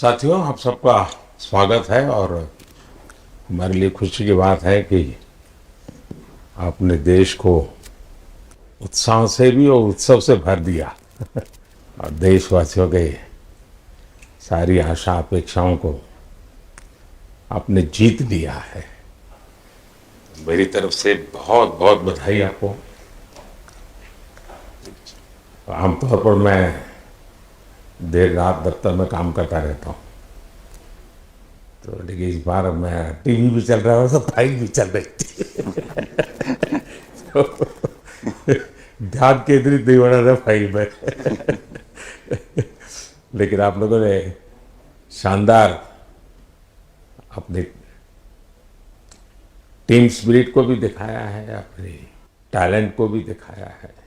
साथियों, आप सबका स्वागत है और हमारे लिए खुशी की बात है कि आपने देश को उत्साह से भी और उत्सव से भर दिया और देशवासियों के सारी आशा अपेक्षाओं को आपने जीत लिया है। मेरी तरफ से बहुत बहुत बधाई आपको। आमतौर पर मैं देर रात दफ्तर में काम करता रहता हूँ, तो लेकिन इस बार मैं टीवी भी चल रहा है तो फाइल भी चल रही थी तो ध्यान केंद्रित नहीं हो रहा था फाइल में लेकिन आप लोगों ने शानदार अपनी टीम स्पिरिट को भी दिखाया है, अपने टैलेंट को भी दिखाया है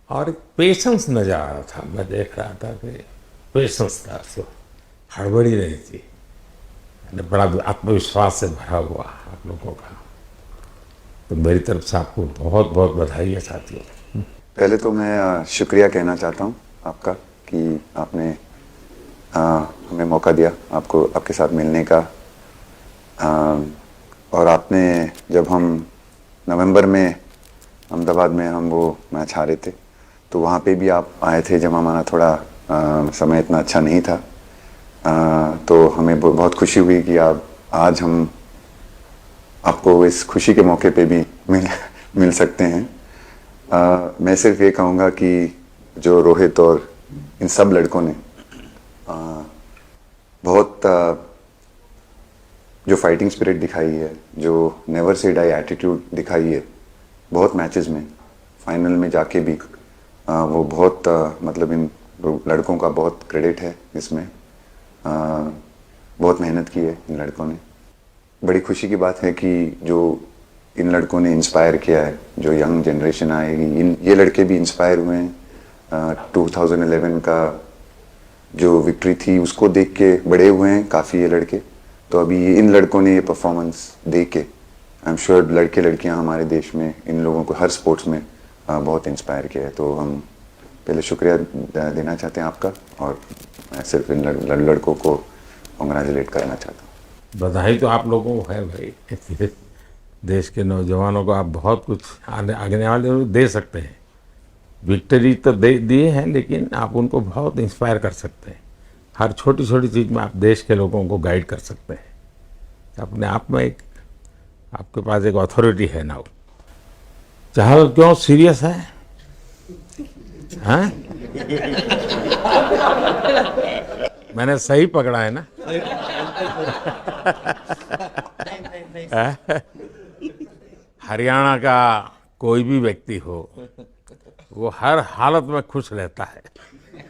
और एक पेशेंस नजर आ रहा था। मैं देख रहा था कि पेशेंस था, तो हड़बड़ी नहीं थी, बड़ा आत्मविश्वास से भरा हुआ आप लोगों का। तो मेरी तरफ से आपको बहुत बहुत बधाई है साथियों। पहले तो मैं शुक्रिया कहना चाहता हूँ आपका कि आपने हमें मौका दिया आपको आपके साथ मिलने का। और आपने जब हम नवंबर में अहमदाबाद में हम वो मैच हारे थे, तो वहाँ पे भी आप आए थे जब हमारा थोड़ा समय इतना अच्छा नहीं था। तो हमें बहुत खुशी हुई कि आज हम आपको इस खुशी के मौके पे भी मिल सकते हैं। मैं सिर्फ ये कहूँगा कि जो रोहित और इन सब लड़कों ने बहुत जो फाइटिंग स्पिरिट दिखाई है, जो नेवर से डाई एटीट्यूड दिखाई है, बहुत मैचेस में फाइनल में जाके भी वो बहुत मतलब इन लड़कों का बहुत क्रेडिट है इसमें। बहुत मेहनत की है इन लड़कों ने। बड़ी खुशी की बात है कि जो इन लड़कों ने इंस्पायर किया है, जो यंग जनरेशन आएगी, ये लड़के भी इंस्पायर हुए हैं। 2011 का जो विक्ट्री थी उसको देख के बड़े हुए हैं काफ़ी ये लड़के। तो अभी इन लड़कों ने ये परफॉर्मेंस दे के आई एम श्योर लड़के लड़कियां हमारे देश में इन लोगों को हर स्पोर्ट्स में बहुत इंस्पायर किया है। तो हम पहले शुक्रिया देना चाहते हैं आपका, और मैं सिर्फ इन लड़कों को कॉन्ग्रेचुलेट करना चाहता हूँ। बधाई तो आप लोगों को है भाई। देश के नौजवानों को आप बहुत कुछ आगे वाले लोग दे सकते हैं। विक्ट्री तो दिए हैं, लेकिन आप उनको बहुत इंस्पायर कर सकते हैं। हर छोटी छोटी चीज़ में आप देश के लोगों को गाइड कर सकते हैं। अपने आप में एक आपके पास एक अथॉरिटी है ना। चहल क्यों सीरियस है? हाँ? मैंने सही पकड़ा है ना? हरियाणा का कोई भी व्यक्ति हो, वो हर हालत में खुश रहता है,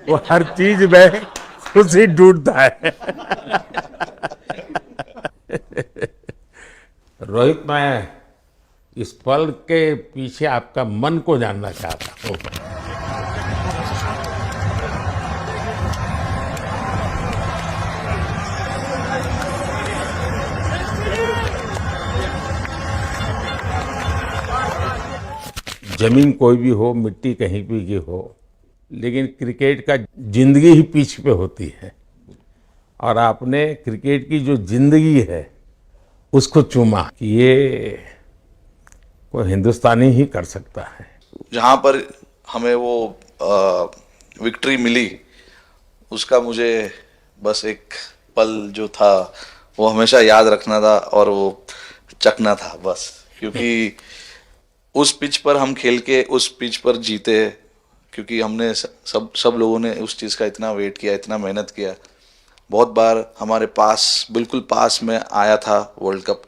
वो हर चीज में खुशी ढूंढता है। रोहित, मैं इस पल के पीछे आपका मन को जानना चाहता हूँ। जमीन कोई भी हो, मिट्टी कहीं भी की हो, लेकिन क्रिकेट का जिंदगी ही पिच पे होती है और आपने क्रिकेट की जो जिंदगी है उसको चूमा कि ये कोई हिंदुस्तानी ही कर सकता है। जहाँ पर हमें वो विक्ट्री मिली, उसका मुझे बस एक पल जो था वो हमेशा याद रखना था और वो चखना था बस। क्योंकि उस पिच पर हम खेल के उस पिच पर जीते, क्योंकि हमने सब लोगों ने उस चीज़ का इतना वेट किया, इतना मेहनत किया। बहुत बार हमारे पास, बिल्कुल पास में आया था वर्ल्ड कप,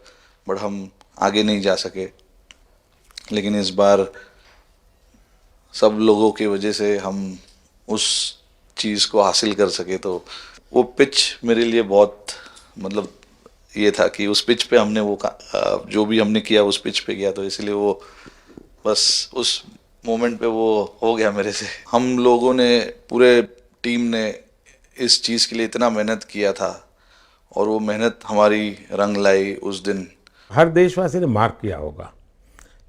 बट हम आगे नहीं जा सके। लेकिन इस बार सब लोगों की वजह से हम उस चीज़ को हासिल कर सके। तो वो पिच मेरे लिए बहुत मतलब ये था कि उस पिच पे हमने वो जो भी हमने किया उस पिच पे किया, तो इसलिए वो बस उस मोमेंट पे वो हो गया मेरे से। हम लोगों ने, पूरे टीम ने इस चीज़ के लिए इतना मेहनत किया था और वो मेहनत हमारी रंग लाई उस दिन। हर देशवासी ने मार्क किया होगा,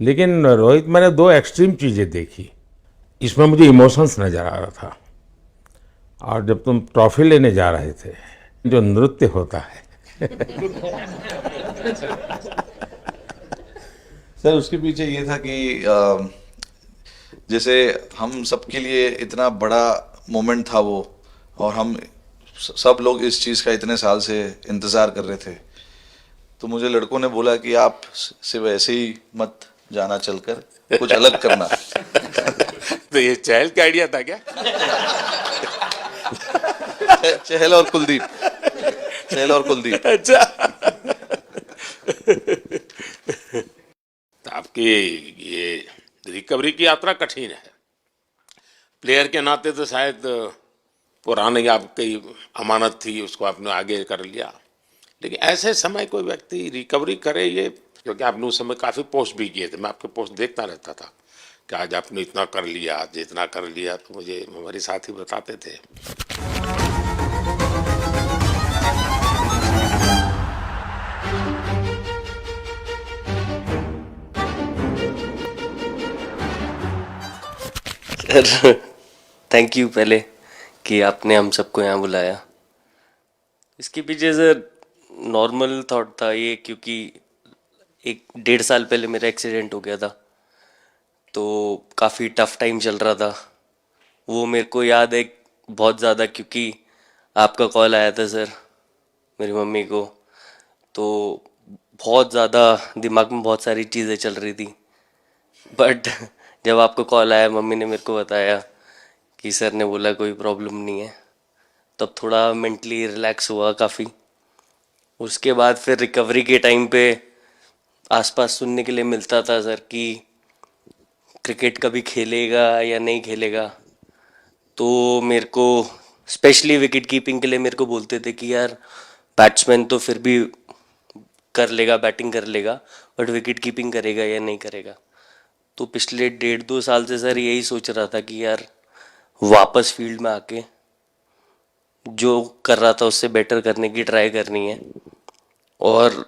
लेकिन रोहित, मैंने दो एक्सट्रीम चीज़ें देखी। इसमें मुझे इमोशंस नज़र आ रहा था और जब तुम ट्रॉफी लेने जा रहे थे, जो नृत्य होता है, सर उसके पीछे ये था कि जैसे हम सबके लिए इतना बड़ा मोमेंट था वो, और हम सब लोग इस चीज़ का इतने साल से इंतज़ार कर रहे थे, तो मुझे लड़कों ने बोला कि आप सिर्फ ऐसे ही मत जाना, चलकर कुछ अलग करना। तो ये चहल का आइडिया था क्या? चहल और कुलदीप, चहल और कुलदीप। अच्छा। तो आपकी ये रिकवरी की यात्रा कठिन है। प्लेयर के नाते तो शायद पुरानी आपकी अमानत थी, उसको आपने आगे कर लिया, लेकिन ऐसे समय कोई व्यक्ति रिकवरी करे, ये क्योंकि आपने उस समय काफ़ी पोस्ट भी किए थे, मैं आपके पोस्ट देखता रहता था कि आज आपने इतना कर लिया, आज इतना कर लिया, तो मुझे हमारे साथी बताते थे। सर थैंक यू पहले कि आपने हम सबको यहाँ बुलाया। इसके पीछे सर नॉर्मल थॉट था ये, क्योंकि 1-1.5 साल पहले मेरा एक्सीडेंट हो गया था, तो काफ़ी टफ टाइम चल रहा था। वो मेरे को याद है बहुत ज़्यादा, क्योंकि आपका कॉल आया था सर मेरी मम्मी को, तो बहुत ज़्यादा दिमाग में बहुत सारी चीज़ें चल रही थी। बट जब आपका कॉल आया, मम्मी ने मेरे को बताया कि सर ने बोला कोई प्रॉब्लम नहीं है, तब थोड़ा मेंटली रिलैक्स हुआ काफ़ी। उसके बाद फिर रिकवरी के टाइम पे आसपास सुनने के लिए मिलता था सर कि क्रिकेट कभी खेलेगा या नहीं खेलेगा, तो मेरे को स्पेशली विकेट कीपिंग के लिए मेरे को बोलते थे कि यार बैट्समैन तो फिर भी कर लेगा, बैटिंग कर लेगा, बट विकेट कीपिंग करेगा या नहीं करेगा। तो पिछले 1.5-2 साल से सर यही सोच रहा था कि यार वापस फील्ड में आके जो कर रहा था उससे बेटर करने की ट्राई करनी है, और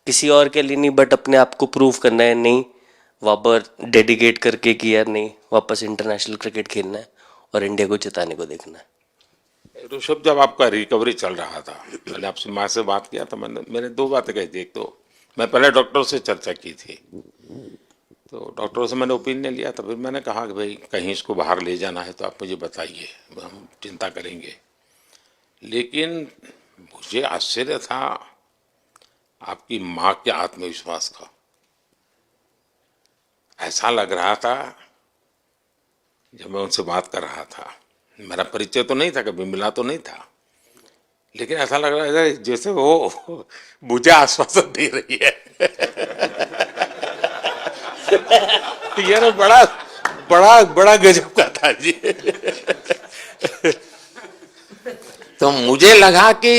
किसी और के लिए नहीं बट अपने आप को प्रूव करना है, नहीं वापस डेडिकेट करके कि यार नहीं वापस इंटरनेशनल क्रिकेट खेलना है और इंडिया को जिताने को देखना है। ऋषभ, जब आपका रिकवरी चल रहा था, मैंने आपसे माँ से बात किया था, मैंने 2 बातें कही थी। एक तो मैं पहले डॉक्टर से चर्चा की थी, तो डॉक्टरों से मैंने ओपिनियन लिया था, फिर मैंने कहा कि भाई कहीं इसको बाहर ले जाना है तो आप मुझे बताइए, हम चिंता करेंगे। लेकिन मुझे आश्चर्य था आपकी माँ के आत्मविश्वास का। ऐसा लग रहा था जब मैं उनसे बात कर रहा था, मेरा परिचय तो नहीं था, कभी मिला तो नहीं था, लेकिन ऐसा लग रहा है जैसे वो मुझे आश्वासन दे रही है। ये ना बड़ा बड़ा बड़ा गजब का था जी। तो मुझे लगा कि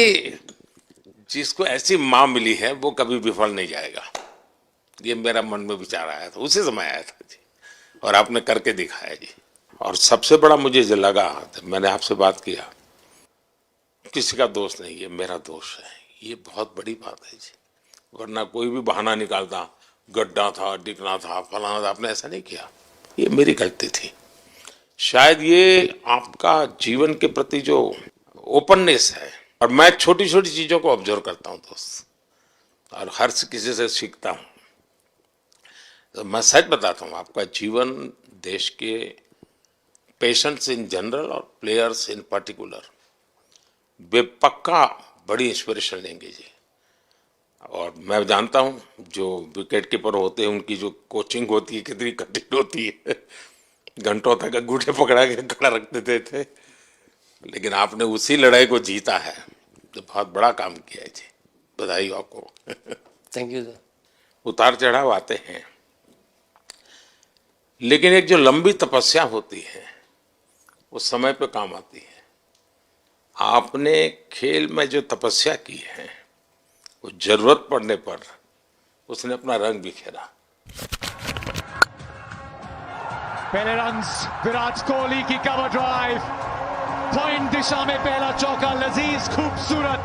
जिसको ऐसी माँ मिली है वो कभी विफल नहीं जाएगा, ये मेरा मन में विचार आया था, उसी समय आया था जी, और आपने करके दिखाया जी। और सबसे बड़ा मुझे जो लगा, मैंने आपसे बात किया, किसी का दोष नहीं, ये मेरा दोष है, ये बहुत बड़ी बात है जी। वरना कोई भी बहाना निकालता, गड्ढा था, डिगना था, फलाना था, आपने ऐसा नहीं किया, ये मेरी गलती थी। शायद ये आपका जीवन के प्रति जो ओपननेस है, और मैं छोटी छोटी चीजों को ऑब्जर्व करता हूँ दोस्त, और हर किसी से सीखता हूँ। तो मैं सच बताता हूँ, आपका जीवन देश के पेशेंट्स इन जनरल और प्लेयर्स इन पर्टिकुलर वे पक्का बड़ी इंस्पिरेशन लेंगे जी। और मैं जानता हूँ जो विकेट कीपर होते हैं उनकी जो कोचिंग होती है कितनी कठिन होती है, घंटों तक अंगूठे पकड़ा के खड़ा रख देते थे, लेकिन आपने उसी लड़ाई को जीता है, तो बहुत बड़ा काम किया है जी, बधाई हो आपको। Thank you sir. उतार चढ़ाव आते हैं, लेकिन एक जो लंबी तपस्या होती है वो समय पे काम आती है। आपने खेल में जो तपस्या की है वो जरूरत पड़ने पर उसने अपना रंग बिखेरा। पहले रन्स विराट कोहली की कवर ड्राइव, पॉइंट दिशा में पहला चौका, लजीज खूबसूरत।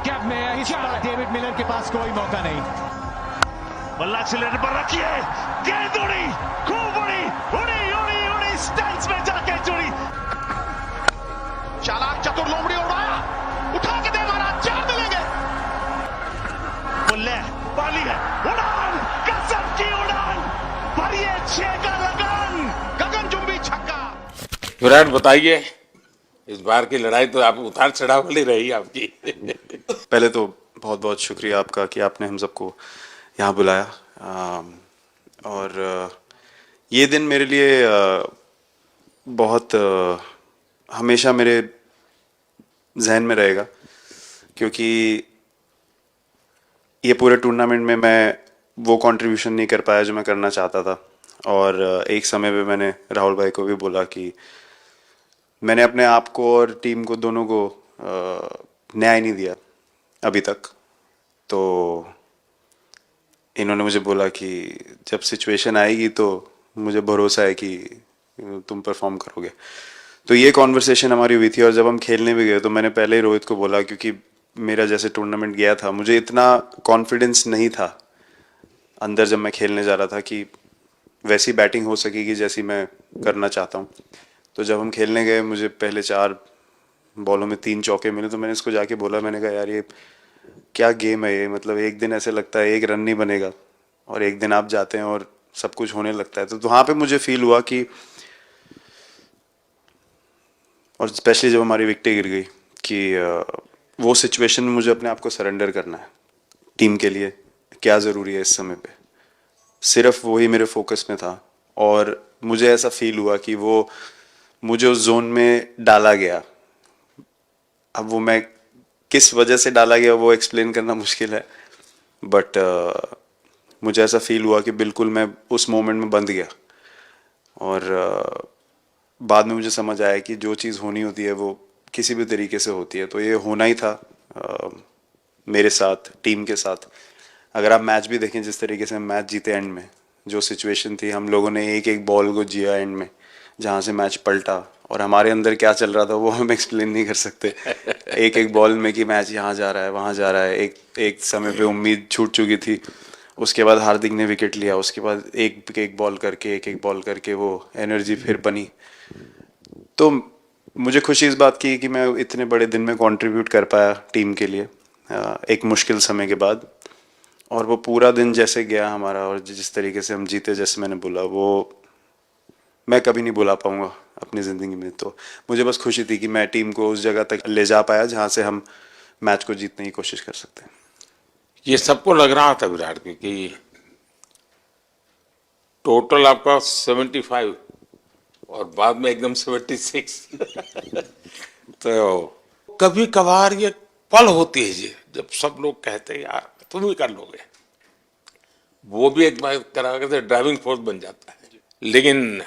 कैप में डेविड मिलर के पास कोई मौका नहीं। बल्ला एक्सीलरेटर पर रखिए, गेंद उड़ी, खूब उड़ी, उड़ी उड़ी उड़ी, स्टैंड्स में जाके जुड़ी। चालाक चतुर लोमड़ी उड़ाया, उठा के दे मारा, 4 मिलेंगे। बुल्ले पाली है, उड़ान, गजब की उड़ान, भरिए 6 का लगान, गगनचुंबी छक्का। विराट बताइए, इस बार की लड़ाई तो आप उतार चढ़ाव वाली रही आपकी। पहले तो बहुत बहुत शुक्रिया आपका कि आपने हम सबको यहाँ बुलाया। और ये दिन मेरे लिए बहुत हमेशा मेरे जहन में रहेगा, क्योंकि ये पूरे टूर्नामेंट में मैं वो कंट्रीब्यूशन नहीं कर पाया जो मैं करना चाहता था। और एक समय पे मैंने राहुल भाई को भी बोला कि मैंने अपने आप को और टीम को दोनों को न्याय नहीं दिया अभी तक। तो इन्होंने मुझे बोला कि जब सिचुएशन आएगी तो मुझे भरोसा है कि तुम परफॉर्म करोगे। तो ये कॉन्वर्सेशन हमारी हुई थी। और जब हम खेलने भी गए तो मैंने पहले ही रोहित को बोला, क्योंकि मेरा जैसे टूर्नामेंट गया था मुझे इतना कॉन्फिडेंस नहीं था अंदर जब मैं खेलने जा रहा था कि वैसी बैटिंग हो सकेगी जैसी मैं करना चाहता हूँ। तो जब हम खेलने गए मुझे पहले 4 बॉलों में 3 चौके मिले। तो मैंने इसको जाके बोला, मैंने कहा यार ये क्या गेम है ये, मतलब एक दिन ऐसे लगता है 1 रन नहीं बनेगा और एक दिन आप जाते हैं और सब कुछ होने लगता है। तो वहाँ पे मुझे फील हुआ कि, और स्पेशली जब हमारी विकेटें गिर गई, कि वो सिचुएशन में मुझे अपने आप को सरेंडर करना है। टीम के लिए क्या ज़रूरी है इस समय पे, सिर्फ वही मेरे फोकस में था। और मुझे ऐसा फील हुआ कि वो मुझे उस जोन में डाला गया। अब वो मैं किस वजह से डाला गया वो एक्सप्लेन करना मुश्किल है, बट मुझे ऐसा फील हुआ कि बिल्कुल मैं उस मोमेंट में बंध गया। और बाद में मुझे समझ आया कि जो चीज़ होनी होती है वो किसी भी तरीके से होती है। तो ये होना ही था मेरे साथ, टीम के साथ। अगर आप मैच भी देखें, जिस तरीके से हम मैच जीते एंड में, जो सिचुएशन थी, हम लोगों ने एक एक बॉल को जिया एंड में, जहाँ से मैच पलटा। और हमारे अंदर क्या चल रहा था वो हम एक्सप्लेन नहीं कर सकते। एक एक बॉल में कि मैच यहाँ जा रहा है, वहाँ जा रहा है। एक समय पे उम्मीद छूट चुकी थी। उसके बाद हार्दिक ने विकेट लिया, उसके बाद एक एक बॉल करके वो एनर्जी फिर बनी। तो मुझे खुशी इस बात की कि मैं इतने बड़े दिन में कंट्रीब्यूट कर पाया टीम के लिए एक मुश्किल समय के बाद। और वो पूरा दिन जैसे गया हमारा और जिस तरीके से हम जीते, जैसे मैंने बोला, वो मैं कभी नहीं भुला पाऊंगा अपनी ज़िंदगी में। तो मुझे बस खुशी थी कि मैं टीम को उस जगह तक ले जा पाया जहाँ से हम मैच को जीतने की कोशिश कर सकते हैं। ये सबको लग रहा था विराट की कि टोटल आपका 75 और बाद में एकदम 76। तो कभी कभार ये पल होती है जी, जब सब लोग कहते हैं यार तुम ही कर लोगे, वो भी एक बार करा के ड्राइविंग फोर्स बन जाता है। लेकिन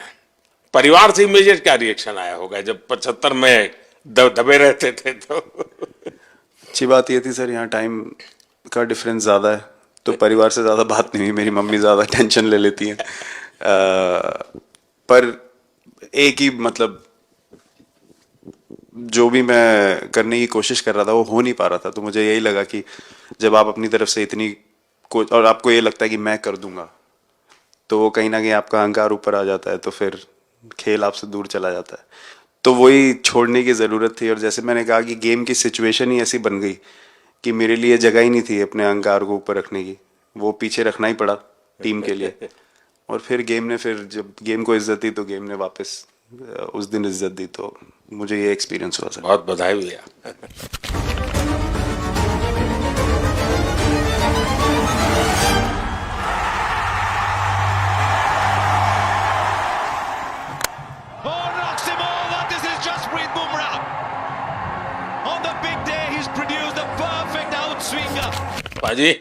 परिवार से इमीडिएट क्या रिएक्शन आया होगा जब 75 में दबे रहते थे? तो अच्छी बात ये थी सर, यहाँ टाइम का डिफरेंस ज़्यादा है, तो परिवार से ज़्यादा बात नहीं हुई। मेरी मम्मी ज़्यादा टेंशन ले लेती हैं। पर एक ही मतलब जो भी मैं करने की कोशिश कर रहा था वो हो नहीं पा रहा था। तो मुझे यही लगा कि जब आप अपनी तरफ से इतनी और आपको ये लगता है कि मैं कर दूंगा, तो वो कहीं ना कहीं आपका अहंकार ऊपर आ जाता है, तो फिर खेल आपसे दूर चला जाता है। तो वही छोड़ने की ज़रूरत थी। और जैसे मैंने कहा कि गेम की सिचुएशन ही ऐसी बन गई कि मेरे लिए जगह ही नहीं थी अपने अहंकार को ऊपर रखने की, वो पीछे रखना ही पड़ा टीम के लिए। और फिर गेम ने, फिर जब गेम को इज्जत दी तो गेम ने वापस उस दिन इज्जत दी। तो मुझे ये एक्सपीरियंस हुआ सर। बहुत बधाई भैया। Oh, knocks him over. This is Jasprit Bumrah. On the big day, he's produced a perfect outswinger. पाजी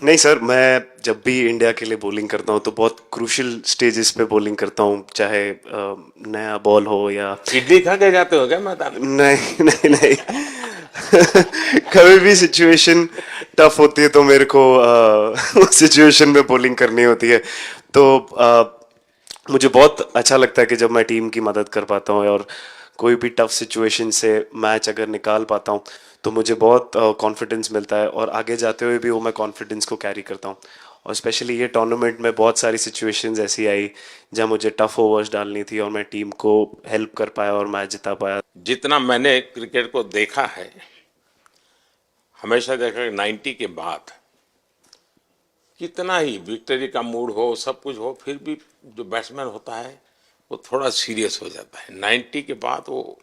नहीं सर, मैं जब भी इंडिया के लिए बॉलिंग करता हूँ तो बहुत क्रूशियल स्टेजेस पे बॉलिंग करता हूँ, चाहे नया बॉल हो या इडली खा के जाते हो क्या मैदान में? नहीं नहीं नहीं। कभी भी सिचुएशन टफ होती है तो मेरे को उस सिचुएशन में बॉलिंग करनी होती है। तो मुझे बहुत अच्छा लगता है कि जब मैं टीम की मदद कर पाता हूँ। और कोई भी टफ सिचुएशन से मैच अगर निकाल पाता हूँ तो मुझे बहुत कॉन्फिडेंस मिलता है, और आगे जाते हुए भी वो मैं कॉन्फिडेंस को कैरी करता हूँ। और स्पेशली ये टूर्नामेंट में बहुत सारी सिचुएशंस ऐसी आई जहाँ मुझे टफ ओवर्स डालनी थी और मैं टीम को हेल्प कर पाया और मैच जिता पाया। जितना मैंने क्रिकेट को देखा है, हमेशा देखा कि 90 के बाद कितना ही विक्ट्री का मूड हो, सब कुछ हो, फिर भी जो बैट्समैन होता है वो थोड़ा सीरियस हो जाता है। 90 के बाद वो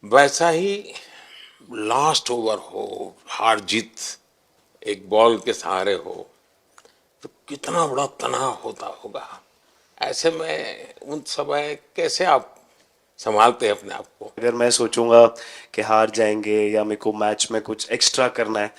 वैसा ही लास्ट ओवर हो, हार जीत एक बॉल के सहारे हो, तो कितना बड़ा तनाव होता होगा। ऐसे में उन समय कैसे आप संभालते हैं अपने आप को? अगर मैं सोचूंगा कि हार जाएंगे या मेरे को मैच में कुछ एक्स्ट्रा करना है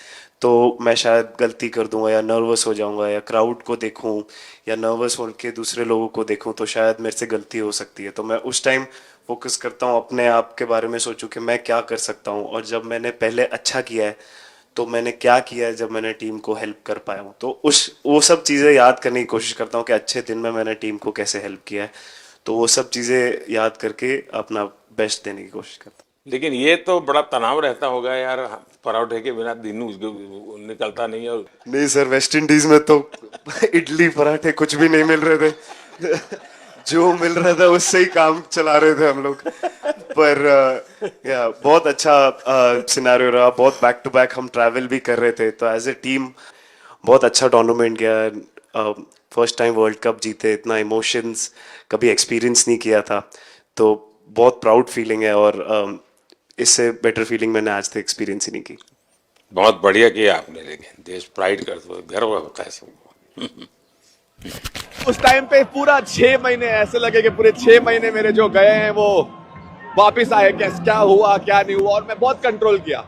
तो मैं शायद गलती कर दूंगा या नर्वस हो जाऊंगा, या क्राउड को देखूं या नर्वस होकर दूसरे लोगों को देखूं तो शायद मेरे से गलती हो सकती है। तो मैं उस टाइम फोकस करता हूं अपने आप के बारे में, सोचूं कि मैं क्या कर सकता हूं, और जब मैंने पहले अच्छा किया है तो मैंने क्या किया है जब मैंने टीम को हेल्प कर पाया हूँ। तो वो सब चीज़ें याद करने की कोशिश करता हूँ कि अच्छे दिन में मैंने टीम को कैसे हेल्प किया है। तो वो सब चीज़ें याद करके अपना बेस्ट देने की कोशिश करता हूँ। लेकिन ये तो बड़ा तनाव रहता होगा यार, पराठे के बिना दिन निकलता नहीं है। और नहीं सर, वेस्ट इंडीज में तो इडली पराठे कुछ भी नहीं मिल रहे थे जो मिल रहा था उससे ही काम चला रहे थे हम लोग। पर या बहुत अच्छा सिनेरियो रहा, बहुत बैक टू बैक हम ट्रैवल भी कर रहे थे, तो एज ए टीम बहुत अच्छा टूर्नामेंट गया। फर्स्ट टाइम वर्ल्ड कप जीते, इतना इमोशंस कभी एक्सपीरियंस नहीं किया था, तो बहुत प्राउड फीलिंग है, और इससे बेटर फीलिंग मैंने आज तक एक्सपीरियंस ही नहीं की। बहुत बढ़िया किया आपने, लेकिन देश प्राइड करते हुए गर्व होता है सबको। उस टाइम पे पूरा 6 महीने ऐसे लगे कि पूरे 6 महीने मेरे जो गए हैं वो वापस आए, क्या हुआ क्या नहीं हुआ, और मैं बहुत कंट्रोल किया।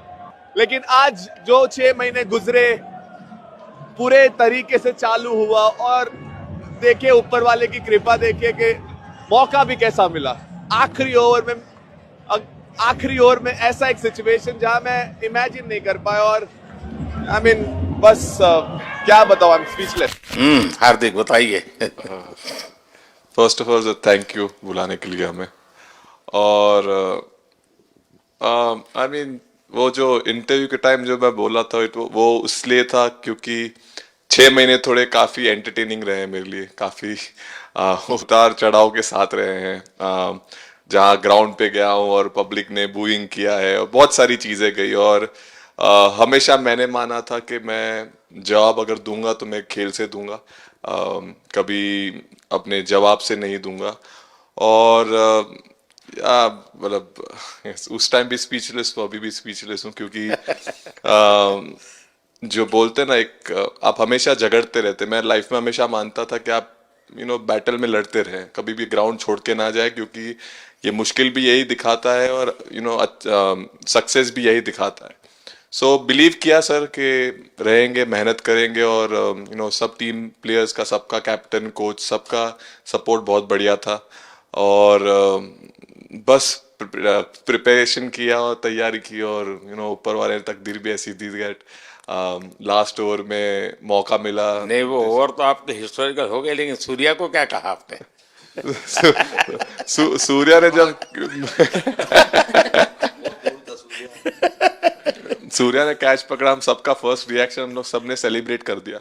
लेकिन आज जो 6 महीने गुजरे पूरे तरीके से चालू हुआ, और देखिए ऊपर वाले की कृपा देखिए कि मौका भी कैसा मिला। आखिरी ओवर में ऐसा एक सिचुएशन जहां मैं इमेजिन नहीं कर पाया, और आई मीन बस क्या बताऊं, आई एम स्पीचलेस। हार्दिक बताइए। First of all thank you बुलाने के लिए हमें। और आई मीन वो जो इंटरव्यू के टाइम जो मैं बोला था वो इसलिए था क्योंकि 6 महीने थोड़े काफ़ी एंटरटेनिंग रहे हैं मेरे लिए, काफ़ी उतार चढ़ाव के साथ रहे हैं। जहाँ ग्राउंड पे गया हूँ और पब्लिक ने बूइंग किया है और बहुत सारी चीज़ें गई, और हमेशा मैंने माना था कि मैं जवाब अगर दूंगा तो मैं खेल से दूंगा, कभी अपने जवाब से नहीं दूंगा। और मतलब उस टाइम भी स्पीचलेस हूँ, अभी भी स्पीचलेस हूँ, क्योंकि जो बोलते ना एक आप हमेशा झगड़ते रहते। मैं लाइफ में हमेशा मानता था कि आप बैटल में लड़ते रहें, कभी भी ग्राउंड छोड़ के ना जाए, क्योंकि ये मुश्किल भी यही दिखाता है और सक्सेस भी यही दिखाता है। सो बिलीव किया सर कि रहेंगे, मेहनत करेंगे, और सब टीम प्लेयर्स का, सबका कैप्टन कोच सबका सपोर्ट बहुत बढ़िया था, और बस प्रिपरेशन किया और तैयारी की, और ऊपर वाले ने तकदीर भी ऐसी दी दैट लास्ट ओवर में मौका मिला। नहीं, वो ओवर तो आपके हिस्टोरिकल हो गए, लेकिन सूर्या को क्या कहा आपने? सूर्या ने जब सूर्या ने कैच पकड़ा, हम सबका फर्स्ट रिएक्शन हम लोग सबने सेलिब्रेट कर दिया।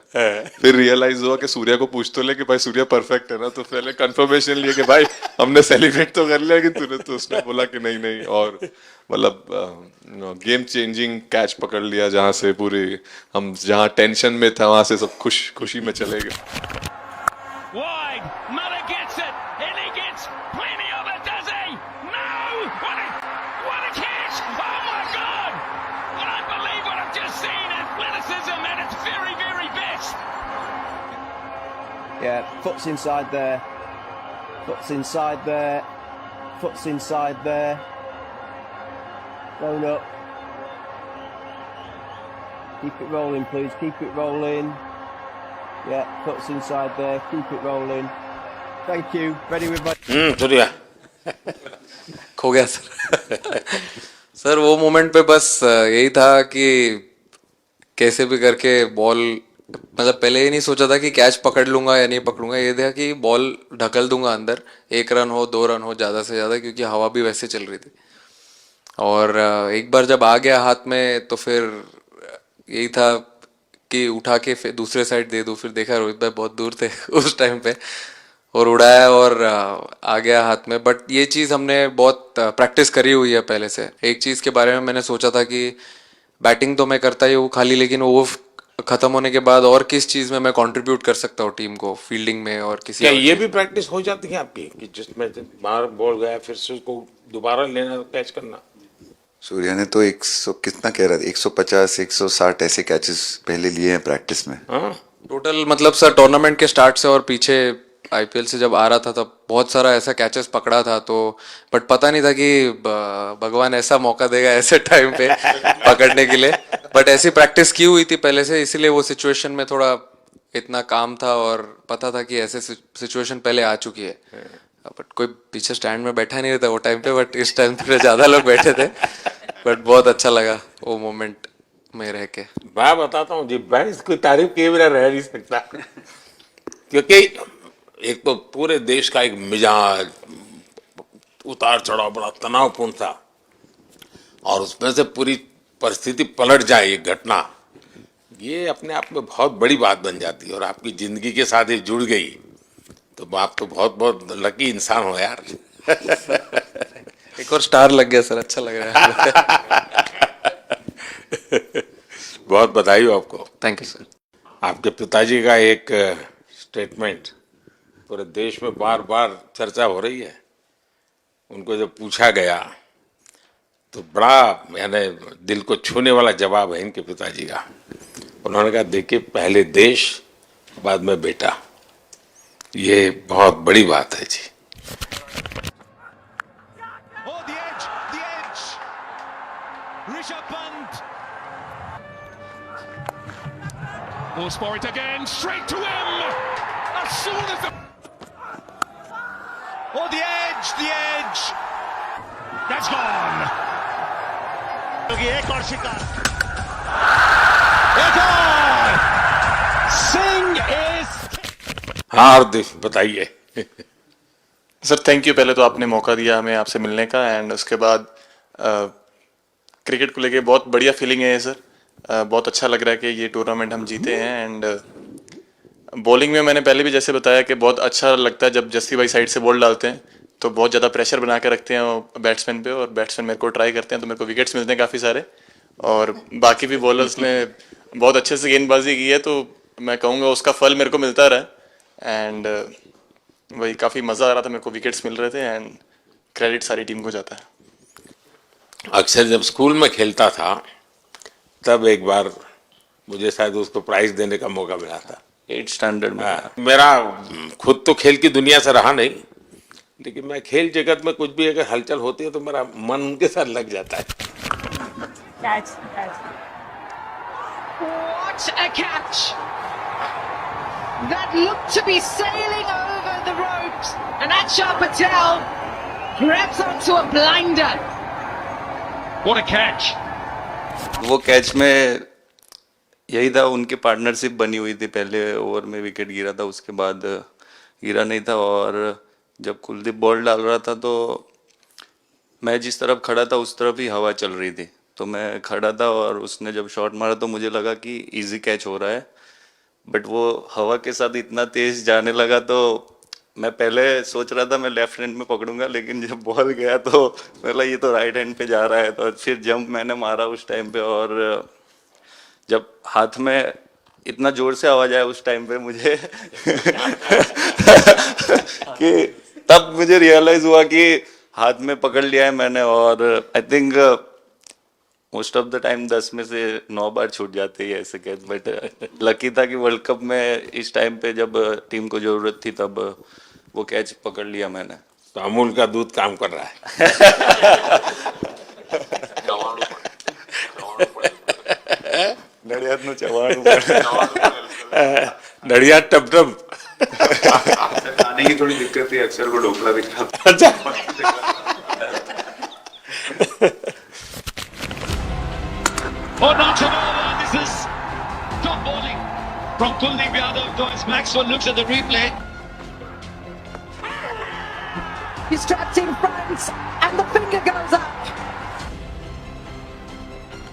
फिर रियलाइज हुआ कि सूर्या को पूछ तो ले कि भाई सूर्या परफेक्ट है ना, तो पहले कंफर्मेशन लिए कि भाई हमने सेलिब्रेट तो कर लिया, लेकिन तूने तो उसने बोला कि नहीं नहीं, और मतलब गेम चेंजिंग कैच पकड़ लिया, जहाँ से पूरी हम जहाँ टेंशन में था वहां से सब खुशी में चले गए। Wide, Muller gets it, and he gets plenty of it, does he? No! What a catch! Oh my God! I don't believe what I've just seen. Athleticism at its very, very best. Yeah, foot's inside there. Foot's inside there. Foot's inside there. Roll up. Keep it rolling, please. Keep it rolling. Yeah, foot's inside there. Keep it rolling. Thank you. Ready with my... Surya खो गया sir. Sir वो moment पे बस यही था कि कैसे भी करके बॉल मतलब पहले ये नहीं सोचा था कि कैच पकड़ लूंगा या नहीं पकड़ूंगा, ये था कि बॉल ढकल दूंगा अंदर, 1 रन हो 2 रन हो ज़्यादा से ज़्यादा, क्योंकि हवा भी वैसे चल रही थी। और एक बार जब आ गया हाथ में तो फिर यही था कि उठा के फिर दूसरे साइड दे दूं। फिर देखा रोहित भाई बहुत दूर थे उस टाइम पे, और उड़ाया और आ गया हाथ में। बट ये चीज़ हमने बहुत प्रैक्टिस करी हुई है पहले से। एक चीज़ के बारे में मैंने सोचा था कि बैटिंग तो मैं करता ही हूँ खाली, लेकिन वो खत्म होने के बाद और किस चीज़ में मैं कंट्रीब्यूट कर सकता हूँ टीम को, फील्डिंग में और किसी क्या और ये चीज़ भी प्रैक्टिस हो जाती है आपकी कि जिसमें बाहर बॉल गया फिर से उसको दोबारा लेना, कैच करना? सूर्या ने तो 100 कितना कह रहा था, 150 160 ऐसे कैचेस पहले लिए हैं प्रैक्टिस में। हाँ, टोटल मतलब सर टूर्नामेंट के स्टार्ट से और पीछे आईपीएल से जब आ रहा था तब बहुत सारा ऐसा कैचेस पकड़ा था। तो बट पता नहीं था कि भगवान ऐसा मौका देगा ऐसे टाइम पे पकड़ने के लिए। बट ऐसी प्रैक्टिस की हुई थी पहले से, इसीलिए वो सिचुएशन में थोड़ा इतना काम था और पता था कि ऐसे सिचुएशन पहले आ चुकी है। बट कोई पीछे स्टैंड में बैठा नहीं रहता वो टाइम पे, बट इस टाइम पे ज्यादा लोग बैठे थे। बट बहुत अच्छा लगा वो मोमेंट में रह के। मैं बताता हूँ जी, मैं इसकी तारीफ किए बिना रह नहीं सकता क्योंकि एक तो पूरे देश का एक मिजाज, उतार चढ़ाव बड़ा तनावपूर्ण था, और उसमें से पूरी परिस्थिति पलट जाए, ये घटना, ये अपने आप में बहुत बड़ी बात बन जाती है और आपकी जिंदगी के साथ ये जुड़ गई तो आप तो बहुत बहुत लकी इंसान हो यार। एक और स्टार लग गया सर, अच्छा लग रहा है। बहुत बधाई हो आपको। Thank you sir. आपके पिताजी का एक स्टेटमेंट पूरे देश में बार बार चर्चा हो रही है। उनको जब पूछा गया तो बड़ा यानी दिल को छूने वाला जवाब है इनके पिताजी का। उन्होंने कहा, देखिए पहले देश बाद में बेटा, ये बहुत बड़ी बात है जी। Oh, the edge, Rishabh Pant. Will score it again, straight to him. As soon as the... Oh, the edge. That's gone. एक और शिकार. It's on. Singh is... हाँ हार्दिक बताइए। सर थैंक यू, पहले तो आपने मौका दिया हमें आपसे मिलने का, एंड उसके बाद क्रिकेट को लेके बहुत बढ़िया फीलिंग है सर। बहुत अच्छा लग रहा है कि ये टूर्नामेंट हम जीते हैं। एंड बॉलिंग में मैंने पहले भी जैसे बताया कि बहुत अच्छा लगता है जब जस्सी भाई साइड से बॉल डालते हैं, तो बहुत ज़्यादा प्रेशर बना के रखते हैं बैट्समैन पे, और बैट्समैन मेरे को ट्राई करते हैं तो मेरे को विकेट्स मिलते हैं काफ़ी सारे। और बाकी भी बॉलर्स ने बहुत अच्छे से गेंदबाजी की है, तो मैं कहूँगा उसका फल मेरे को मिलता रहा। एंड वही काफ़ी मज़ा आ रहा था, मेरे को विकेट्स मिल रहे थे, एंड क्रेडिट सारी टीम को जाता है। अक्सर जब स्कूल में खेलता था तब एक बार मुझे शायद उसको प्राइज देने का मौका मिला था 8th स्टैंडर्ड में। मेरा खुद तो खेल की दुनिया से रहा नहीं, लेकिन मैं खेल जगत में कुछ भी अगर हलचल होती है तो मेरा मन उनके साथ लग जाता है। Catch. What a catch! That looked to be sailing over the ropes, and Achal Patel grabs onto a blinder. What a catch. वो कैच में यही था, उनकी पार्टनरशिप बनी हुई थी। पहले ओवर में विकेट गिरा था, उसके बाद गिरा नहीं था, और जब कुलदीप बॉल डाल रहा था तो मैं जिस तरफ खड़ा था उस तरफ ही हवा चल रही थी, तो मैं खड़ा था और उसने जब शॉट मारा तो मुझे लगा कि इजी कैच हो रहा है, बट वो हवा के साथ इतना तेज जाने लगा तो मैं पहले सोच रहा था मैं लेफ्ट हैंड में पकड़ूंगा, लेकिन जब बॉल गया तो मतलब ये तो राइट हैंड पे जा रहा है, तो फिर जंप मैंने मारा उस टाइम पे, और जब हाथ में इतना जोर से आवाज आया उस टाइम पे मुझे कि तब मुझे रियलाइज हुआ कि हाथ में पकड़ लिया है मैंने। और I think most of the time 10 में से 9 बार छूट जाते हैं ऐसे कैच, बट लकी था कि वर्ल्ड कप में इस टाइम पे जब टीम को जरूरत थी तब वो कैच पकड़ लिया मैंने। तो अमूल का दूध काम कर रहा है। नड़ियाद नु चवाणु नड़ियाद टप टप खाने की थोड़ी दिक्कत थी, अक्सर को ढोकला भी खा। अच्छा। Oh, not at all. This is top bowling from Kuldeep Yadav as Maxwell looks at the replay. He's trapped in front, and the finger goes up.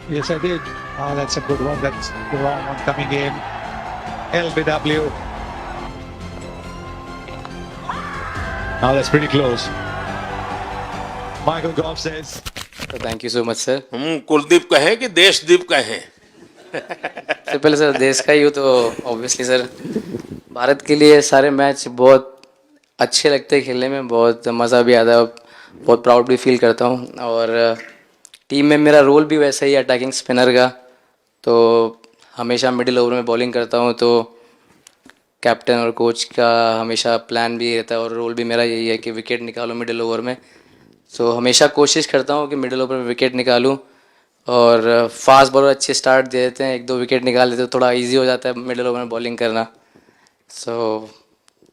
Yes, I did. Oh, that's a good one. That's the wrong one coming in. LBW. Now that's pretty close. Michael Goff says. Thank you so much sir. हम कुलदीप कहें कि देशदीप कहें? सबसे पहले sir देश का ही हो तो ऑब्वियसली सर भारत के लिए सारे मैच बहुत अच्छे लगते हैं खेलने में, बहुत मज़ा भी आता है, बहुत प्राउड भी फील करता हूँ। और टीम में मेरा रोल भी वैसा ही है अटैकिंग स्पिनर का, तो हमेशा मिडिल ओवर में बॉलिंग करता हूँ, तो कैप्टन और कोच का हमेशा प्लान भी रहता है और रोल भी मेरा यही है कि विकेट निकालो मिडिल ओवर में। सो हमेशा कोशिश करता हूँ कि मिडिल ओवर में विकेट निकालूँ, और फास्ट बॉलर अच्छे स्टार्ट दे देते हैं, 1-2 विकेट निकाल देते तो थोड़ा इजी हो जाता है मिडिल ओवर में बॉलिंग करना। सो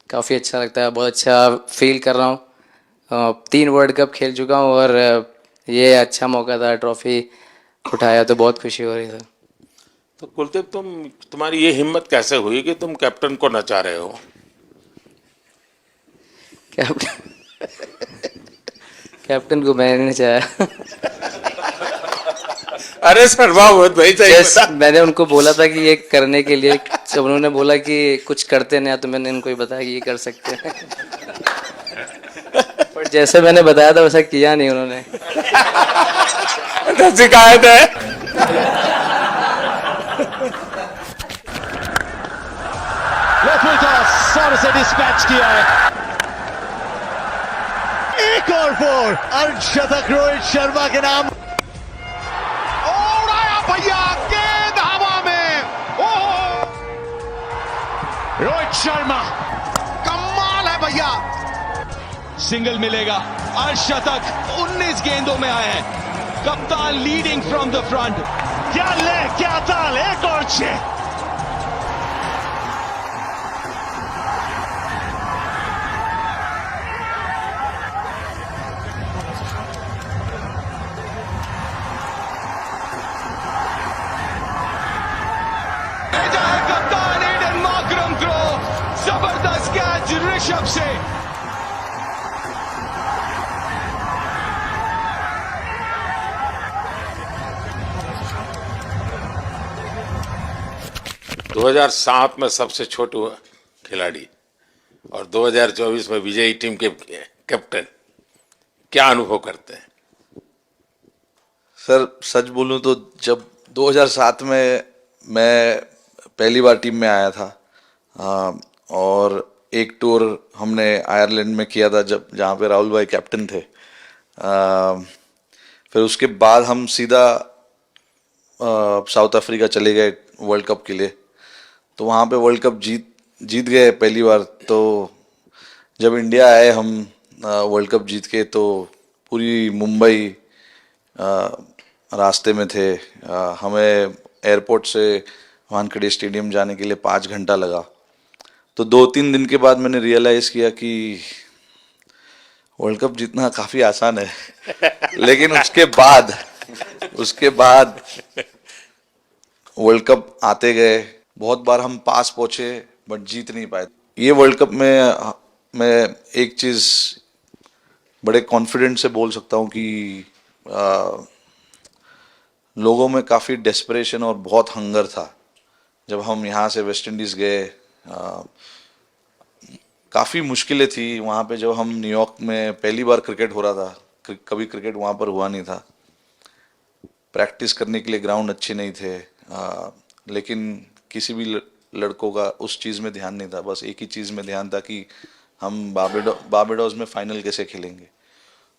काफ़ी अच्छा लगता है, बहुत अच्छा फील कर रहा हूँ। 3 वर्ल्ड कप खेल चुका हूँ और ये अच्छा मौका था, ट्रॉफी उठाया तो बहुत खुशी हो रही है। तो कुलदीप तुम्हारी ये हिम्मत कैसे हुई कि तुम कैप्टन को नचा रहे हो? कैप्टन को मैंने नहीं चाहा। अरे सरवावत भाई मैंने उनको बोला था कि ये करने के लिए, जब उन्होंने बोला कि कुछ करते नहीं तो मैंने इनको ही बताया कि ये कर सकते हैं। पर जैसे मैंने बताया था वैसा किया नहीं उन्होंने। शिकायत है। सारे से डिस्पैच किया है। एक और 4 अर्धशतक रोहित शर्मा के नाम। उड़ाया भैया, गेंद हवा में। ओह, रोहित शर्मा कमाल है भैया। सिंगल मिलेगा, अर्धशतक 19 गेंदों में आए हैं। कप्तान लीडिंग फ्रॉम द फ्रंट। क्या ले, क्या ताल, एक और 6। जबरदस्त कैच ऋषभ से। – 2007 में सबसे छोटे खिलाड़ी और 2024 में विजयी टीम के कैप्टन, क्या अनुभव करते हैं? सर सच बोलूं तो जब 2007 में मैं पहली बार टीम में आया था, और एक टूर हमने आयरलैंड में किया था जब जहाँ पे राहुल भाई कैप्टन थे। फिर उसके बाद हम सीधा साउथ अफ्रीका चले गए वर्ल्ड कप के लिए, तो वहाँ पे वर्ल्ड कप जीत गए पहली बार। तो जब इंडिया आए हम वर्ल्ड कप जीत के, तो पूरी मुंबई रास्ते में थे। हमें एयरपोर्ट से वानखेड़े स्टेडियम जाने के लिए 5 घंटा लगा। तो 2-3 दिन के बाद मैंने रियलाइज़ किया कि वर्ल्ड कप जीतना काफ़ी आसान है। लेकिन उसके बाद वर्ल्ड कप आते गए, बहुत बार हम पास पहुंचे बट जीत नहीं पाए। ये वर्ल्ड कप में मैं एक चीज़ बड़े कॉन्फिडेंट से बोल सकता हूँ कि लोगों में काफ़ी डेस्परेशन और बहुत हंगर था। जब हम यहाँ से वेस्ट इंडीज़ गए, काफ़ी मुश्किलें थी वहाँ पे। जब हम न्यूयॉर्क में पहली बार क्रिकेट हो रहा था, कभी क्रिकेट वहाँ पर हुआ नहीं था। प्रैक्टिस करने के लिए ग्राउंड अच्छे नहीं थे, लेकिन किसी भी लड़कों का उस चीज़ में ध्यान नहीं था। बस एक ही चीज़ में ध्यान था कि हम बारबाडोस में फाइनल कैसे खेलेंगे।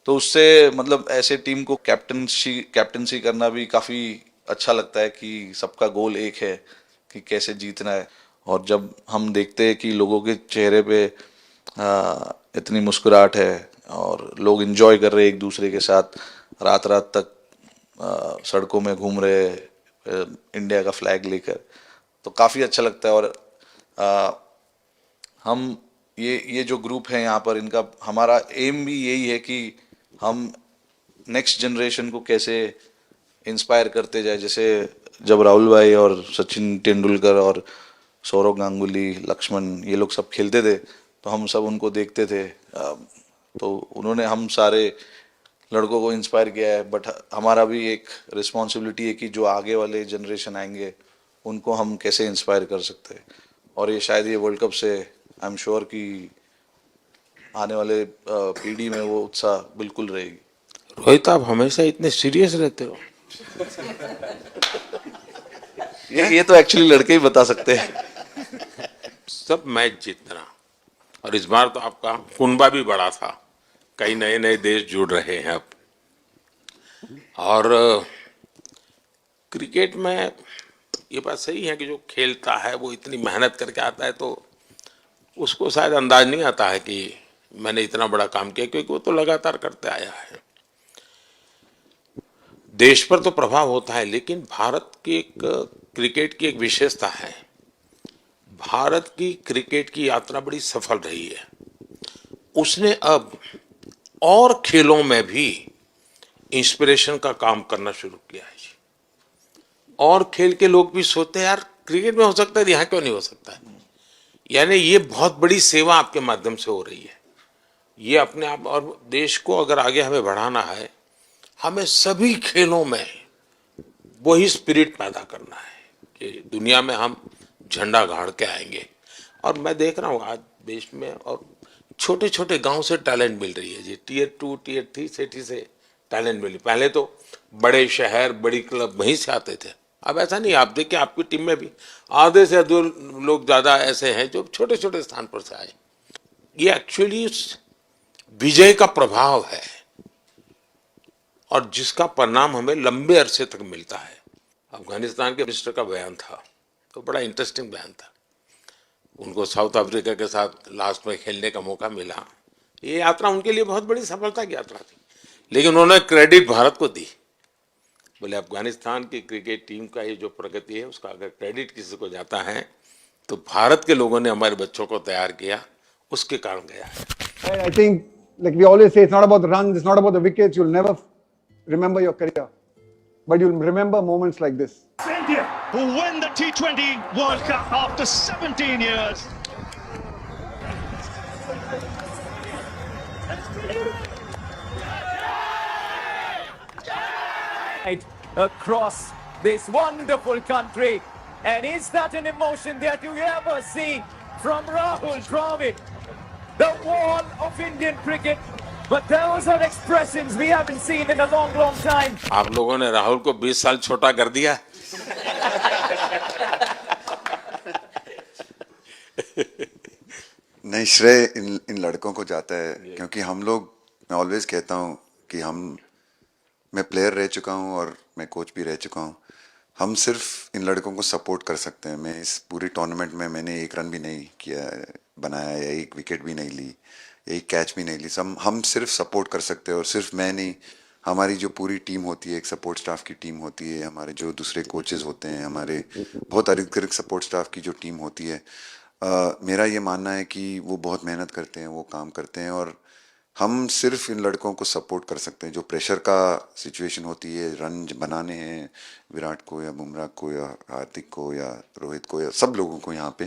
तो उससे मतलब ऐसे टीम को कैप्टनसी करना भी काफ़ी अच्छा लगता है कि सबका गोल एक है कि कैसे जीतना है। और जब हम देखते हैं कि लोगों के चेहरे पे इतनी मुस्कुराहट है और लोग एंजॉय कर रहे हैं एक दूसरे के साथ, रात रात तक सड़कों में घूम रहे इंडिया का फ्लैग लेकर, तो काफ़ी अच्छा लगता है। और हम ये जो ग्रुप है यहाँ पर, इनका हमारा एम भी यही है कि हम नेक्स्ट जनरेशन को कैसे इंस्पायर करते जाए। जैसे जब राहुल भाई और सचिन तेंदुलकर और सौरव गांगुली, लक्ष्मण, ये लोग सब खेलते थे तो हम सब उनको देखते थे। तो उन्होंने हम सारे लड़कों को इंस्पायर किया है, बट हमारा भी एक रिस्पॉन्सिबिलिटी है कि जो आगे वाले जनरेशन आएंगे उनको हम कैसे इंस्पायर कर सकते हैं। और ये शायद ये वर्ल्ड कप से आई एम श्योर कि आने वाले पीढ़ी में वो उत्साह बिल्कुल रहेगी। रोहित, आप हमेशा इतने सीरियस रहते हो। ये तो एक्चुअली लड़के ही बता सकते हैं। सब मैच जीतना, और इस बार तो आपका कुनबा भी बड़ा था, कई नए नए देश जुड़ रहे हैं अब। और क्रिकेट में ये बात सही है कि जो खेलता है वो इतनी मेहनत करके आता है तो उसको शायद अंदाज नहीं आता है कि मैंने इतना बड़ा काम किया, क्योंकि वो तो लगातार करते आया है। देश पर तो प्रभाव होता है, लेकिन भारत की एक क्रिकेट की एक विशेषता है, भारत की क्रिकेट की यात्रा बड़ी सफल रही है। उसने अब और खेलों में भी इंस्पिरेशन का काम करना शुरू किया है। और खेल के लोग भी सोचते हैं यार क्रिकेट में हो सकता है, यहाँ क्यों नहीं हो सकता है। यानी ये बहुत बड़ी सेवा आपके माध्यम से हो रही है। ये अपने आप, और देश को अगर आगे हमें बढ़ाना है, हमें सभी खेलों में वही स्पिरिट पैदा करना है कि दुनिया में हम झंडा गाड़ के आएंगे। और मैं देख रहा हूँ आज देश में और छोटे छोटे गांव से टैलेंट मिल रही है जी। टियर 2 टियर 3 सिटी से टैलेंट मिली। पहले तो बड़े शहर बड़ी क्लब वहीं से आते थे, अब ऐसा नहीं। आप देखिए आपकी टीम में भी आधे से अधिक लोग ज्यादा ऐसे हैं जो छोटे छोटे स्थान पर से आए। ये एक्चुअली विजय का प्रभाव है और जिसका परिणाम हमें लंबे अरसे तक मिलता है। अफगानिस्तान के मिनिस्टर का बयान था तो बड़ा इंटरेस्टिंग बयान था। उनको साउथ अफ्रीका के साथ लास्ट में खेलने का मौका मिला। ये यात्रा उनके लिए बहुत बड़ी सफलता की यात्रा थी, लेकिन उन्होंने क्रेडिट भारत को दी। बोले अफगानिस्तान की क्रिकेट टीम का ये जो प्रगति है उसका अगर क्रेडिट किसी को जाता है तो भारत के लोगों ने हमारे बच्चों को तैयार किया, उसके कारण गया है। I think, like we always say, it's not about the runs, it's not about the wickets. You'll never remember your career, but you'll remember moments like this. India, who win the T20 World Cup after 17 years. Across this wonderful country, and is that an emotion that you ever see from Rahul Dravid, the wall of Indian cricket? But those are expressions we haven't seen in a long, long time. आप लोगों ने राहुल को 20 साल छोटा कर दिया। नहीं, श्रेय इन लड़कों को जाता है, क्योंकि हम लोग, मैं ऑलवेज कहता हूँ कि मैं प्लेयर रह चुका हूँ और मैं कोच भी रह चुका हूँ। हम सिर्फ इन लड़कों को सपोर्ट कर सकते हैं। मैं इस पूरी टूर्नामेंट में मैंने एक रन भी नहीं किया, बनाया, या एक विकेट भी नहीं ली, एक कैच भी नहीं ली। हम सिर्फ सपोर्ट कर सकते हैं। और सिर्फ मैं नहीं, हमारी जो पूरी टीम होती है, एक सपोर्ट स्टाफ की टीम होती है, हमारे जो दूसरे कोचेस होते हैं, हमारे बहुत अधिक सपोर्ट स्टाफ की जो टीम होती है, मेरा ये मानना है कि वो बहुत मेहनत करते हैं, वो काम करते हैं, और हम सिर्फ इन लड़कों को सपोर्ट कर सकते हैं। जो प्रेशर का सिचुएशन होती है, रन बनाने हैं विराट को या बुमराह को या हार्दिक को या रोहित को या सब लोगों को, यहाँ पे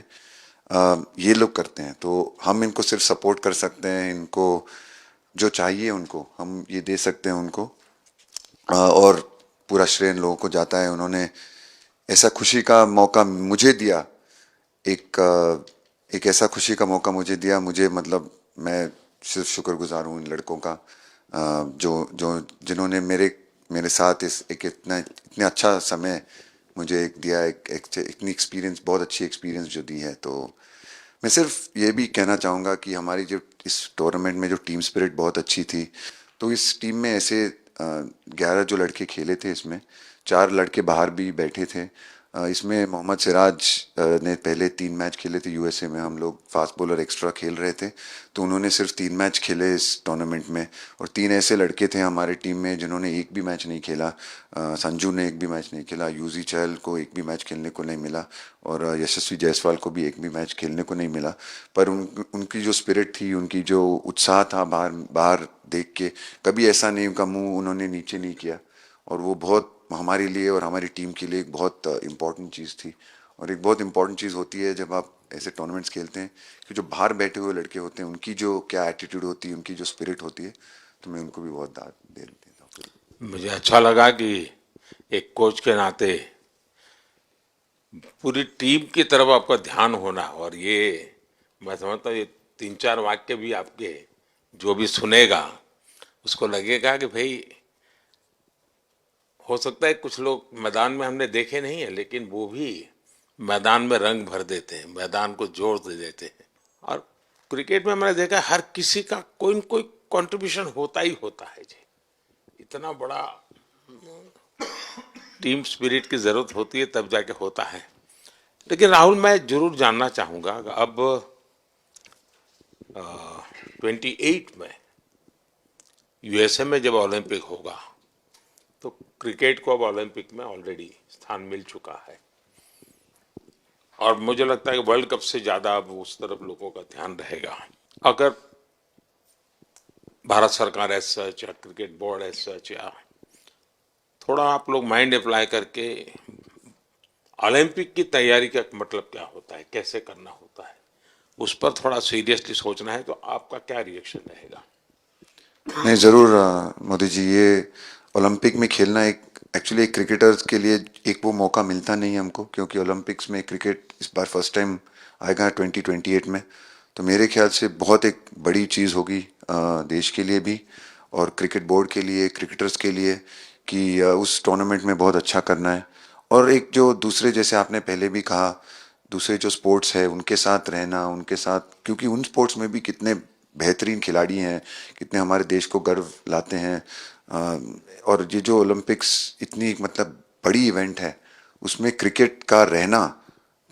ये लोग करते हैं। तो हम इनको सिर्फ सपोर्ट कर सकते हैं। इनको जो चाहिए उनको हम ये दे सकते हैं उनको, और पूरा श्रेय इन लोगों को जाता है। उन्होंने ऐसा खुशी का मौका मुझे दिया, एक ऐसा खुशी का मौका मुझे दिया। मुझे मतलब मैं सिर्फ शुक्रगुजार हूँ इन लड़कों का, जिन्होंने मेरे साथ इतने अच्छा समय मुझे दिया, इतनी एक्सपीरियंस, बहुत अच्छी एक्सपीरियंस जो दी है। तो मैं सिर्फ ये भी कहना चाहूँगा कि हमारी जो इस टूर्नामेंट में जो टीम स्पिरिट बहुत अच्छी थी। तो इस टीम में ऐसे 11 जो लड़के खेले थे, इसमें 4 लड़के बाहर भी बैठे थे। इसमें मोहम्मद सिराज ने पहले 3 मैच खेले थे यूएसए में। हम लोग फास्ट बॉलर एक्स्ट्रा खेल रहे थे, तो उन्होंने सिर्फ 3 मैच खेले इस टूर्नामेंट में। और 3 ऐसे लड़के थे हमारे टीम में जिन्होंने एक भी मैच नहीं खेला। संजू ने एक भी मैच नहीं खेला, यूजी चहल को एक भी मैच खेलने को नहीं मिला, और यशस्वी जायसवाल को भी एक भी मैच खेलने को नहीं मिला। पर उनकी जो स्पिरिट थी, उनकी जो उत्साह था, बाहर देख के कभी ऐसा नहीं, उनका मुँह उन्होंने नीचे नहीं किया। और वो बहुत हमारे लिए और हमारी टीम के लिए एक बहुत इम्पॉर्टेंट चीज़ थी। और एक बहुत इंपॉर्टेंट चीज़ होती है जब आप ऐसे टूर्नामेंट्स खेलते हैं कि जो बाहर बैठे हुए लड़के होते हैं उनकी जो क्या एटीट्यूड होती है, उनकी जो स्पिरिट होती है, तो मैं उनको भी बहुत दाद दे देता हूँ। मुझे अच्छा लगा कि एक कोच के नाते पूरी टीम की तरफ आपका ध्यान होना, और ये मैं समझता हूँ ये 3-4 वाक्य भी आपके जो भी सुनेगा उसको लगेगा कि भाई हो सकता है कुछ लोग मैदान में हमने देखे नहीं है, लेकिन वो भी मैदान में रंग भर देते हैं, मैदान को जोर दे देते हैं। और क्रिकेट में मैंने देखा हर किसी का कोई न कोई कंट्रीब्यूशन होता ही होता है जी। इतना बड़ा टीम स्पिरिट की जरूरत होती है तब जाके होता है। लेकिन राहुल, मैं जरूर जानना चाहूंगा, अब 28 में यूएसए में जब ओलंपिक होगा तो क्रिकेट को अब ओलंपिक में ऑलरेडी स्थान मिल चुका है, और मुझे लगता है कि वर्ल्ड कप से ज्यादा अब उस तरफ लोगों का ध्यान रहेगा। अगर भारत सरकार एज सच या क्रिकेट बोर्ड एज सच या थोड़ा आप लोग माइंड अप्लाई करके ओलंपिक की तैयारी का मतलब क्या होता है, कैसे करना होता है, उस पर थोड़ा सीरियसली सोचना है, तो आपका क्या रिएक्शन रहेगा? नहीं, ज़रूर मोदी जी, ये ओलंपिक में खेलना एक एक्चुअली एक क्रिकेटर्स के लिए एक वो मौका मिलता नहीं है हमको, क्योंकि ओलंपिक्स में क्रिकेट इस बार फर्स्ट टाइम आएगा 2028 में। तो मेरे ख्याल से बहुत एक बड़ी चीज़ होगी देश के लिए भी और क्रिकेट बोर्ड के लिए, क्रिकेटर्स के लिए, कि उस टूर्नामेंट में बहुत अच्छा करना है। और एक जो दूसरे, जैसे आपने पहले भी कहा, दूसरे जो स्पोर्ट्स है उनके साथ रहना, उनके साथ, क्योंकि उन स्पोर्ट्स में भी कितने बेहतरीन खिलाड़ी हैं, कितने हमारे देश को गर्व लाते हैं। और ये जो ओलंपिक्स इतनी मतलब बड़ी इवेंट है, उसमें क्रिकेट का रहना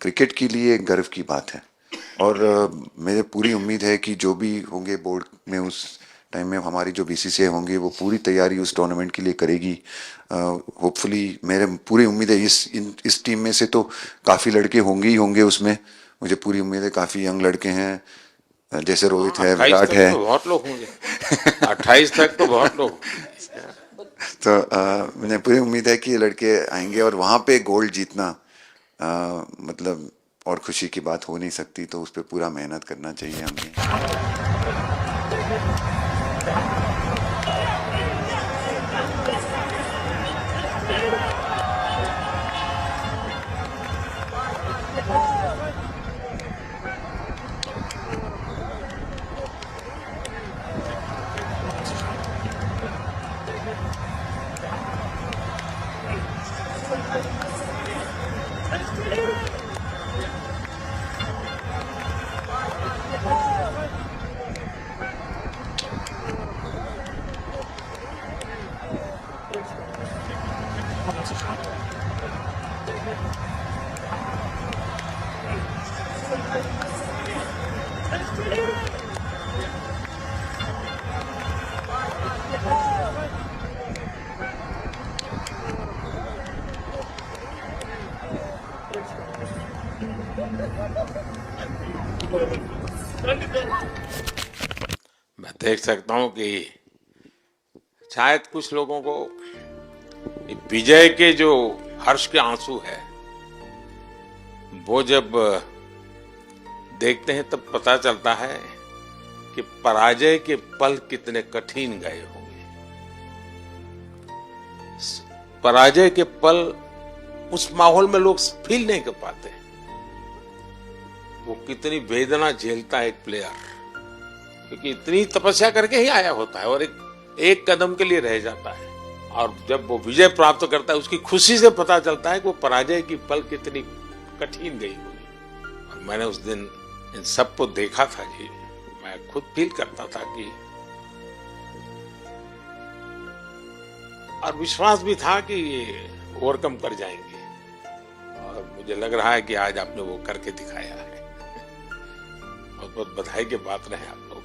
क्रिकेट के लिए गर्व की बात है। और मेरे पूरी उम्मीद है कि जो भी होंगे बोर्ड में उस टाइम में, हमारी जो बीसीसीआई होंगी वो पूरी तैयारी उस टूर्नामेंट के लिए करेगी। होपफुली मेरे पूरी उम्मीद है इस टीम में से तो काफ़ी लड़के होंगे ही होंगे उसमें, मुझे पूरी उम्मीद है। काफ़ी यंग लड़के हैं, जैसे रोहित है, विराट है, तो बहुत लोग होंगे 28 तक तो बहुत लोग। तो मुझे पूरी उम्मीद है कि ये लड़के आएंगे और वहाँ पे गोल्ड जीतना मतलब और खुशी की बात हो नहीं सकती। तो उस पर पूरा मेहनत करना चाहिए हमें। मैं देख सकता हूं कि शायद कुछ लोगों को विजय के जो हर्ष के आंसू है वो जब देखते हैं तब पता चलता है कि पराजय के पल कितने कठिन गए होंगे। पराजय के पल उस माहौल में लोग फील नहीं कर पाते। वो कितनी वेदना झेलता है एक प्लेयर, क्योंकि इतनी तपस्या करके ही आया होता है और एक कदम के लिए रह जाता है। और जब वो विजय प्राप्त करता है उसकी खुशी से पता चलता है कि वो पराजय की पल कितनी कठिन गई होगी। और मैंने उस दिन इन सबको देखा था जी, मैं खुद फील करता था कि, और विश्वास भी था कि ये ओवरकम कर जाएंगे। और मुझे लग रहा है कि आज आपने वो करके दिखाया है। बहुत बहुत बधाई के पात्र हैं आप लोग।